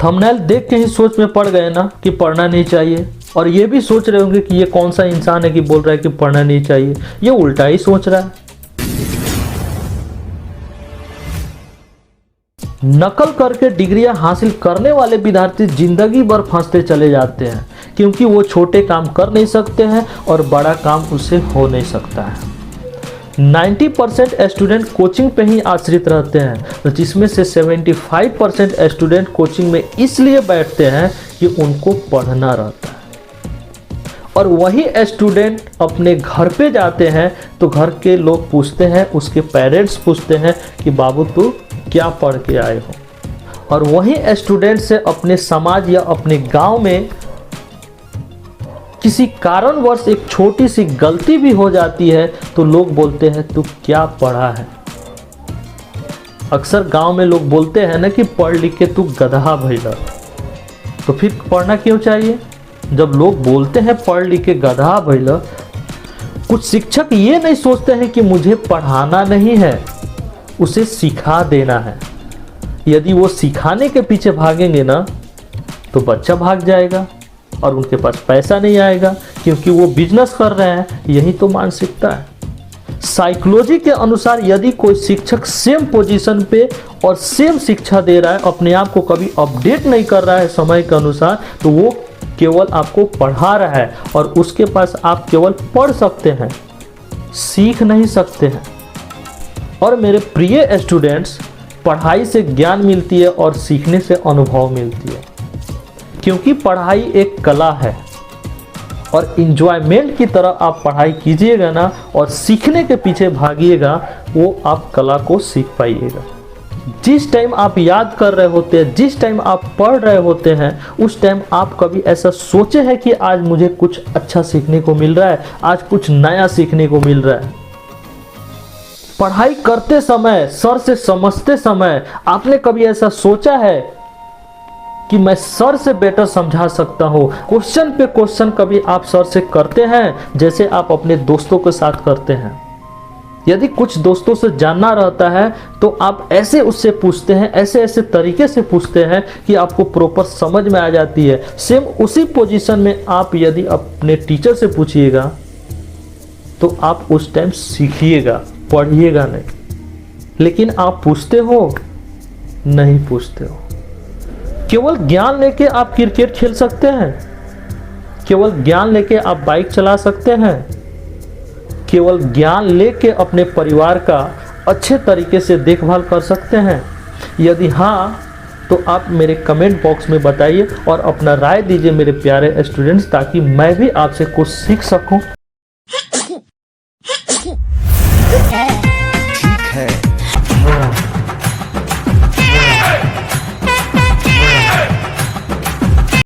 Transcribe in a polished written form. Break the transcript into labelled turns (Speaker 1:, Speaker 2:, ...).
Speaker 1: Thumbnail देख के ही सोच में पड़ गए ना कि पढ़ना नहीं चाहिए, और ये भी सोच रहे होंगे कि ये कौन सा इंसान है कि बोल रहा है कि पढ़ना नहीं चाहिए। ये उल्टा ही सोच रहा है। नकल करके डिग्रियां हासिल करने वाले विद्यार्थी जिंदगी भर फंसते चले जाते हैं, क्योंकि वो छोटे काम कर नहीं सकते हैं और बड़ा काम उससे हो नहीं सकता है। 90% स्टूडेंट कोचिंग पे ही आश्रित रहते हैं, जिसमें से 75% स्टूडेंट कोचिंग में इसलिए बैठते हैं कि उनको पढ़ना रहता है, और वही स्टूडेंट अपने घर पे जाते हैं तो घर के लोग पूछते हैं, उसके पेरेंट्स पूछते हैं कि बाबू तू क्या पढ़ के आए हो। और वही स्टूडेंट से अपने समाज या अपने गांव में किसी कारणवश एक छोटी सी गलती भी हो जाती है तो लोग बोलते हैं तू क्या पढ़ा है। अक्सर गांव में लोग बोलते हैं ना कि पढ़ लिख के तू गधा भइला, तो फिर पढ़ना क्यों चाहिए। जब लोग बोलते हैं पढ़ लिख के गधा भइला, कुछ शिक्षक ये नहीं सोचते हैं कि मुझे पढ़ाना नहीं है, उसे सिखा देना है। यदि वो सिखाने के पीछे भागेंगे ना तो बच्चा भाग जाएगा और उनके पास पैसा नहीं आएगा, क्योंकि वो बिजनेस कर रहे हैं। यही तो मानसिकता है। साइकोलॉजी के अनुसार यदि कोई शिक्षक सेम पोजीशन पे और सेम शिक्षा दे रहा है, अपने आप को कभी अपडेट नहीं कर रहा है समय के अनुसार, तो वो केवल आपको पढ़ा रहा है और उसके पास आप केवल पढ़ सकते हैं, सीख नहीं सकते हैं। और मेरे प्रिय स्टूडेंट्स, पढ़ाई से ज्ञान मिलती है और सीखने से अनुभव मिलती है, क्योंकि पढ़ाई एक कला है और इंजॉयमेंट की तरह आप पढ़ाई कीजिएगा ना और सीखने के पीछे भागिएगा, वो आप कला को सीख पाइएगा। जिस टाइम आप याद कर रहे होते हैं, जिस टाइम आप पढ़ रहे होते हैं, उस टाइम आप कभी ऐसा सोचे हैं कि आज मुझे कुछ अच्छा सीखने को मिल रहा है, आज कुछ नया सीखने को मिल रहा है। पढ़ाई करते समय, सर से समझते समय आपने कभी ऐसा सोचा है कि मैं सर से बेटर समझा सकता हूँ। क्वेश्चन पे क्वेश्चन कभी आप सर से करते हैं जैसे आप अपने दोस्तों के साथ करते हैं। यदि कुछ दोस्तों से जानना रहता है तो आप ऐसे उससे पूछते हैं, ऐसे ऐसे तरीके से पूछते हैं कि आपको प्रॉपर समझ में आ जाती है। सेम उसी पोजीशन में आप यदि अपने टीचर से पूछिएगा तो आप उस टाइम सीखिएगा, पढ़िएगा नहीं। लेकिन आप पूछते हो? नहीं पूछते हो। केवल ज्ञान लेके आप क्रिकेट खेल सकते हैं, केवल ज्ञान लेके आप बाइक चला सकते हैं, केवल ज्ञान लेके अपने परिवार का अच्छे तरीके से देखभाल कर सकते हैं। यदि हाँ तो आप मेरे कमेंट बॉक्स में बताइए और अपना राय दीजिए मेरे प्यारे स्टूडेंट्स, ताकि मैं भी आपसे कुछ सीख सकूं।